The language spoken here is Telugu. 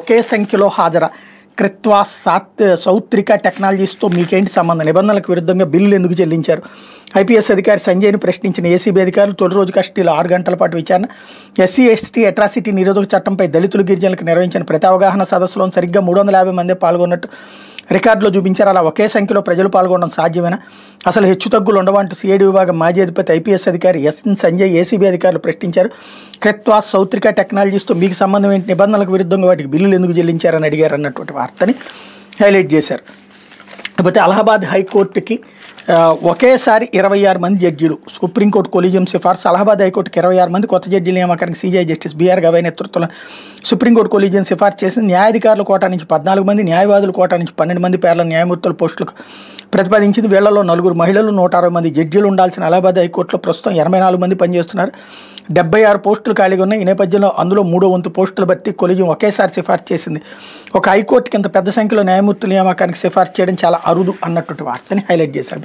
ఒకే సంఖ్యలో హాజరా కృత్వా సౌత్రిక టెక్నాలజీస్తో మీకేంటి సంబంధం, నిబంధనలకు విరుద్ధంగా బిల్లులు ఎందుకు చెల్లించారు? ఐపీఎస్ అధికారి సంజయ్ని ప్రశ్నించిన ఏసీబీ అధికారులు తొలి రోజు కస్టడీలో 6 గంటల పాటు విచారణ. ఎస్సీ ఎస్టీ అట్రాసిటీ నిరోధక చట్టంపై దళితులు గిరిజనులకు నిర్వహించిన ప్రతి అవగాహన సదస్సులో సరిగ్గా 350 మంది పాల్గొన్నట్టు రికార్డులో చూపించారు. అలా ఒకే సంఖ్యలో ప్రజలు పాల్గొనడం సాధ్యమేనా? అసలు హెచ్చుతగ్గులు ఉండవంటూ సిఐడి విభాగం మాజీ అధిపతి ఐపీఎస్ అధికారి ఎస్ఎన్ సంజయ్ ఏసీబీ అధికారులు ప్రశ్నించారు. కృత్వా సౌత్రిక టెక్నాలజీస్తో మీకు సంబంధం ఏంటి, నిబంధనలకు విరుద్ధంగా వాటికి బిల్లులు ఎందుకు చెల్లించారని అడిగారు అన్నటువంటి వార్తని హైలైట్ చేశారు. కాకపోతే అలహాబాద్ హైకోర్టుకి ఒకేసారి 26 మంది జడ్జీలు, సుప్రీంకోర్టు కొలీజియం సిఫార్సు. అలహాబాద్ హైకోర్టుకి 26 మంది కొత్త జడ్జీల నియామకానికి సీజీఐ జస్టిస్ బీఆర్ గవై నేతృత్వంలో సుప్రీంకోర్టు కొలీజియం సిఫార్సు చేసింది. న్యాయాధికారుల కోటా నుంచి 14 మంది, న్యాయవాదుల కోటా నుంచి 12 మంది పేర్ల న్యాయమూర్తుల పోస్టులకు ప్రతిపాదించింది. వీళ్లలో 9 మహిళలు, 160 మంది జడ్జీలు ఉండాల్సిన అలహాబాద్ హైకోర్టులో ప్రస్తుతం 84 మంది పనిచేస్తున్నారు. 76 పోస్టులు ఖాళీగా ఉన్నాయి. ఈ నేపథ్యంలో అందులో 3వ వంతు పోస్టుల భర్తీ కొలీజియం ఒకేసారి సిఫార్సు చేసింది. ఒక హైకోర్టుకి ఇంత పెద్ద సంఖ్యలో న్యాయమూర్తుల నియామకానికి సిఫార్సు చేయడం చాలా అరుదు అన్నటువంటి వార్తని హైలైట్ చేశారు.